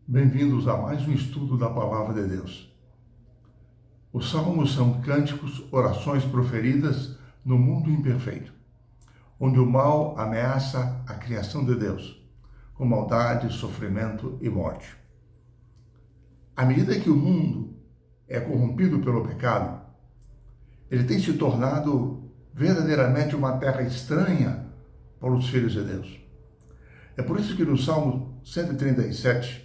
Bem-vindos a mais um estudo da Palavra de Deus. Os salmos são cânticos, orações proferidas no mundo imperfeito, onde o mal ameaça a criação de Deus, com maldade, sofrimento e morte. À medida que o mundo é corrompido pelo pecado, ele tem se tornado verdadeiramente uma terra estranha para os filhos de Deus. É por isso que no Salmo 137,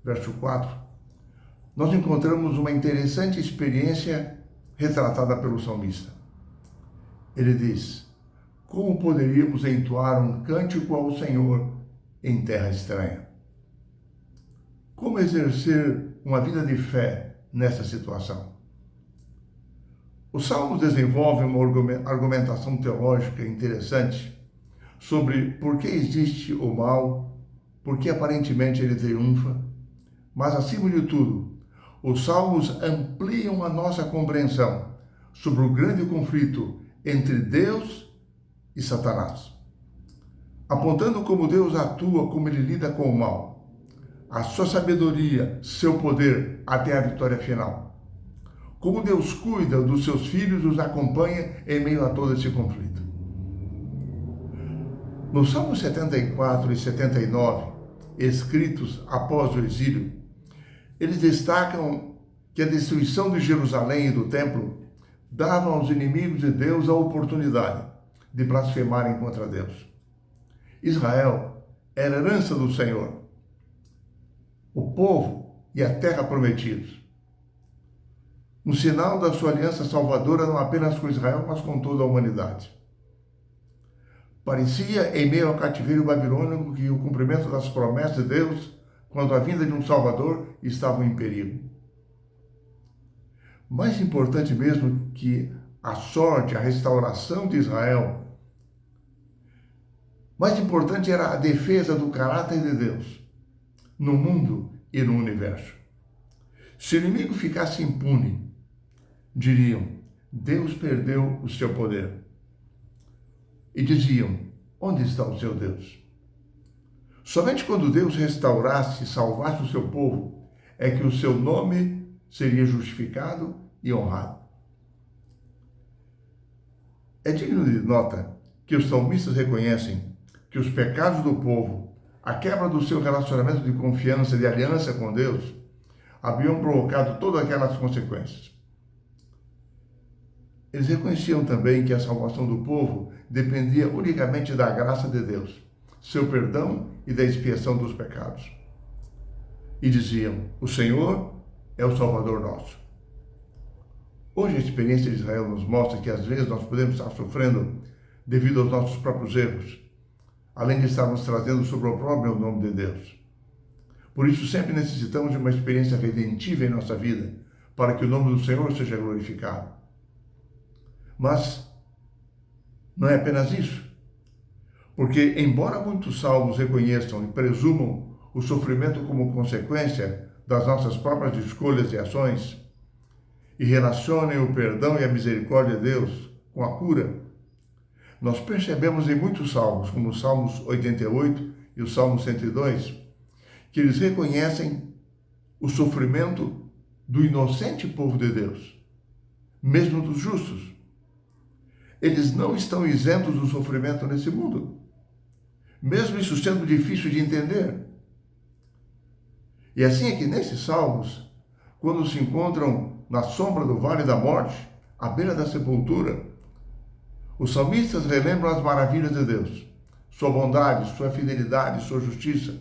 verso 4, nós encontramos uma interessante experiência retratada pelo salmista. Ele diz: como poderíamos entoar um cântico ao Senhor em terra estranha? Como exercer uma vida de fé nessa situação? O Salmo desenvolve uma argumentação teológica interessante sobre por que existe o mal, por que aparentemente ele triunfa, mas, acima de tudo, os Salmos ampliam a nossa compreensão sobre o grande conflito entre Deus e Satanás, apontando como Deus atua, como ele lida com o mal, a sua sabedoria, seu poder até a vitória final. Como Deus cuida dos seus filhos e os acompanha em meio a todo esse conflito. Nos Salmos 74 e 79, escritos após o exílio, eles destacam que a destruição de Jerusalém e do templo dava aos inimigos de Deus a oportunidade de blasfemarem contra Deus. Israel era herança do Senhor, o povo e a terra prometidos. Um sinal da sua aliança salvadora não apenas com Israel, mas com toda a humanidade. Parecia, em meio ao cativeiro babilônico, que o cumprimento das promessas de Deus quando a vinda de um Salvador estava em perigo. Mais importante mesmo que a sorte, a restauração de Israel, mais importante era a defesa do caráter de Deus no mundo e no universo. Se o inimigo ficasse impune, diriam: Deus perdeu o seu poder. E diziam: onde está o seu Deus? Somente quando Deus restaurasse e salvasse o seu povo é que o seu nome seria justificado e honrado. É digno de nota que os salmistas reconhecem que os pecados do povo, a quebra do seu relacionamento de confiança e de aliança com Deus, haviam provocado todas aquelas consequências. Eles reconheciam também que a salvação do povo dependia unicamente da graça de Deus, seu perdão e da expiação dos pecados. E diziam: o Senhor é o Salvador nosso. Hoje a experiência de Israel nos mostra que às vezes nós podemos estar sofrendo devido aos nossos próprios erros, além de estarmos trazendo sobre o próprio nome de Deus. Por isso sempre necessitamos de uma experiência redentiva em nossa vida, para que o nome do Senhor seja glorificado. Mas não é apenas isso. Porque, embora muitos salmos reconheçam e presumam o sofrimento como consequência das nossas próprias escolhas e ações, e relacionem o perdão e a misericórdia de Deus com a cura, nós percebemos em muitos salmos, como os Salmos 88 e o Salmo 102, que eles reconhecem o sofrimento do inocente povo de Deus, mesmo dos justos. Eles não estão isentos do sofrimento nesse mundo, mesmo isso sendo difícil de entender. E assim é que nesses salmos, quando se encontram na sombra do vale da morte, à beira da sepultura, os salmistas relembram as maravilhas de Deus, sua bondade, sua fidelidade, sua justiça.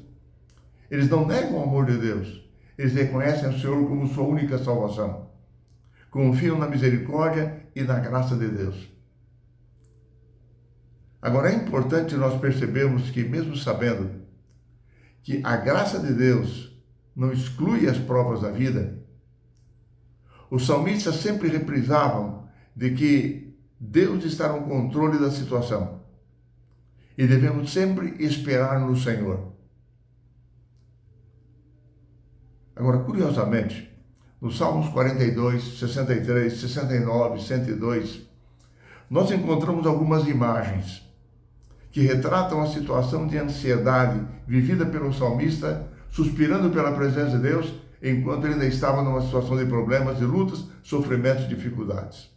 Eles não negam o amor de Deus, eles reconhecem o Senhor como sua única salvação. Confiam na misericórdia e na graça de Deus. Agora, é importante nós percebermos que, mesmo sabendo que a graça de Deus não exclui as provas da vida, os salmistas sempre reprisavam de que Deus está no controle da situação e devemos sempre esperar no Senhor. Agora, curiosamente, nos Salmos 42, 63, 69, 102, nós encontramos algumas imagens que retratam a situação de ansiedade vivida pelo salmista suspirando pela presença de Deus, enquanto ele ainda estava numa situação de problemas, de lutas, sofrimentos e dificuldades.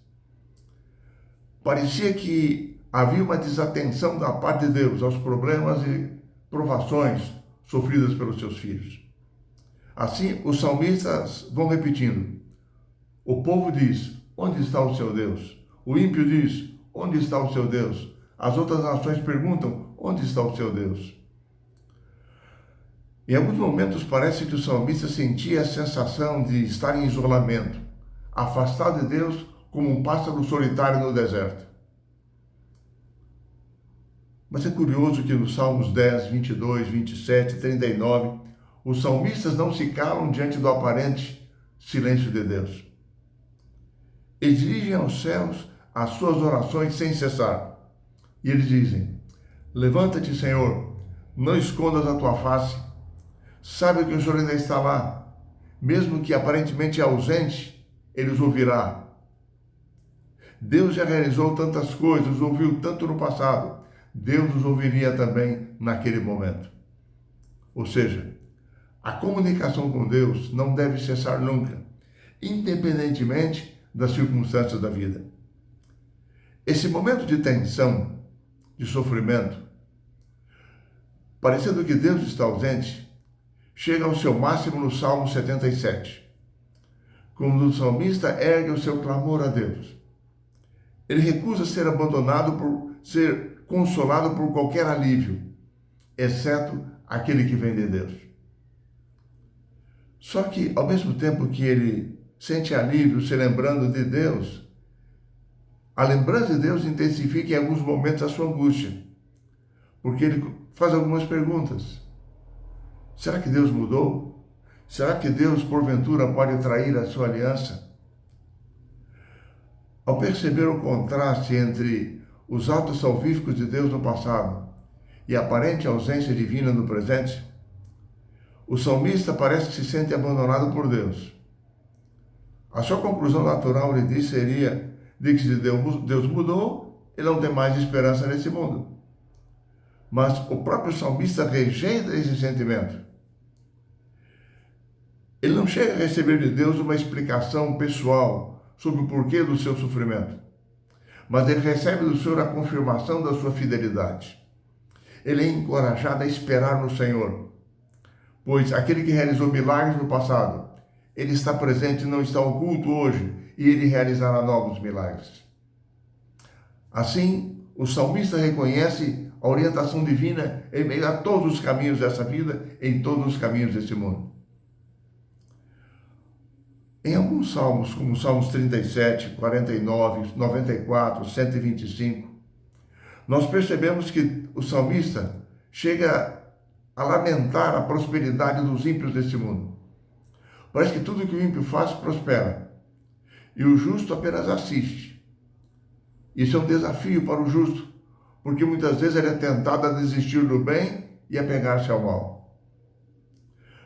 Parecia que havia uma desatenção da parte de Deus aos problemas e provações sofridas pelos seus filhos. Assim, os salmistas vão repetindo. O povo diz, onde está o seu Deus? O ímpio diz, onde está o seu Deus? As outras nações perguntam, onde está o seu Deus? Em alguns momentos parece que o salmista sentia a sensação de estar em isolamento, afastado de Deus como um pássaro solitário no deserto. Mas é curioso que nos Salmos 10, 22, 27, 39, os salmistas não se calam diante do aparente silêncio de Deus. Eles dirigem aos céus as suas orações sem cessar. E eles dizem, levanta-te, Senhor, não escondas a tua face. Sabe que o Senhor ainda está lá. Mesmo que aparentemente ausente, Ele os ouvirá. Deus já realizou tantas coisas, ouviu tanto no passado. Deus os ouviria também naquele momento. Ou seja, a comunicação com Deus não deve cessar nunca, independentemente das circunstâncias da vida. Esse momento de tensão, de sofrimento, parecendo que Deus está ausente, chega ao seu máximo no Salmo 77, quando o salmista ergue o seu clamor a Deus. Ele recusa ser abandonado por ser consolado por qualquer alívio, exceto aquele que vem de Deus. Só que, ao mesmo tempo que ele sente alívio se lembrando de Deus, a lembrança de Deus intensifica em alguns momentos a sua angústia, porque ele faz algumas perguntas. Será que Deus mudou? Será que Deus, porventura, pode trair a sua aliança? Ao perceber o contraste entre os atos salvíficos de Deus no passado e a aparente ausência divina no presente, o salmista parece que se sente abandonado por Deus. A sua conclusão natural, ele diz, seria de que se Deus mudou, ele não tem mais esperança nesse mundo. Mas o próprio salmista rejeita esse sentimento. Ele não chega a receber de Deus uma explicação pessoal sobre o porquê do seu sofrimento, mas ele recebe do Senhor a confirmação da sua fidelidade. Ele é encorajado a esperar no Senhor, pois aquele que realizou milagres no passado, ele está presente e não está oculto hoje, e ele realizará novos milagres. Assim, o salmista reconhece a orientação divina em meio a todos os caminhos dessa vida, em todos os caminhos desse mundo. Em alguns salmos, como os Salmos 37, 49, 94, 125, nós percebemos que o salmista chega a lamentar a prosperidade dos ímpios desse mundo. Parece que tudo que o ímpio faz prospera, e o justo apenas assiste. Isso é um desafio para o justo, porque muitas vezes ele é tentado a desistir do bem e a pegar-se ao mal.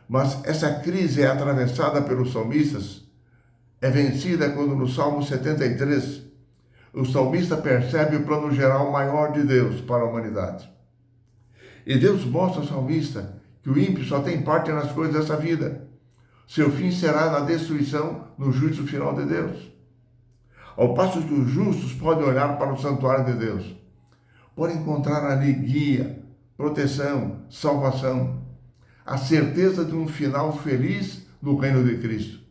Mas essa crise é atravessada pelos salmistas, é vencida quando no Salmo 73, o salmista percebe o plano geral maior de Deus para a humanidade. E Deus mostra ao salmista que o ímpio só tem parte nas coisas dessa vida. Seu fim será na destruição, no juízo final de Deus. Ao passo que os justos podem olhar para o santuário de Deus, podem encontrar ali guia, proteção, salvação, a certeza de um final feliz no reino de Cristo.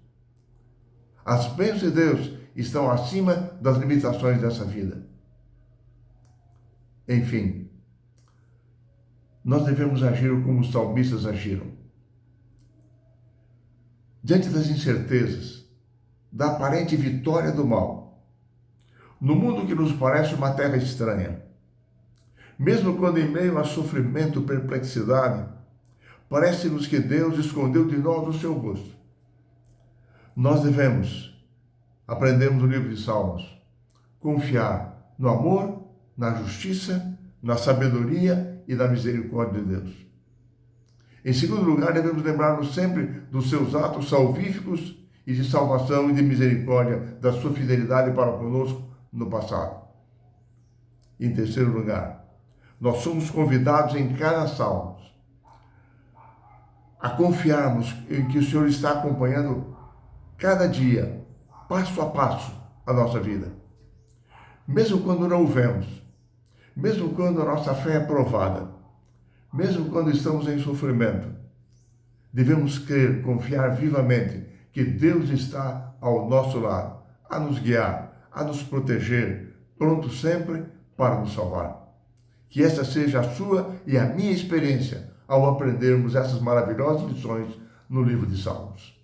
As bênçãos de Deus estão acima das limitações dessa vida. Enfim, nós devemos agir como os salmistas agiram. Diante das incertezas, da aparente vitória do mal, no mundo que nos parece uma terra estranha, mesmo quando em meio a sofrimento, perplexidade, parece-nos que Deus escondeu de nós o seu rosto. Nós devemos, aprendemos no livro de Salmos, confiar no amor, na justiça, na sabedoria e na misericórdia de Deus. Em segundo lugar, devemos lembrar-nos sempre dos seus atos salvíficos e de salvação e de misericórdia, da sua fidelidade para conosco no passado. Em terceiro lugar, nós somos convidados em cada salmo a confiarmos em que o Senhor está acompanhando cada dia, passo a passo, a nossa vida. Mesmo quando não o vemos, mesmo quando a nossa fé é provada, mesmo quando estamos em sofrimento, devemos crer, confiar vivamente que Deus está ao nosso lado, a nos guiar, a nos proteger, pronto sempre para nos salvar. Que essa seja a sua e a minha experiência ao aprendermos essas maravilhosas lições no livro de Salmos.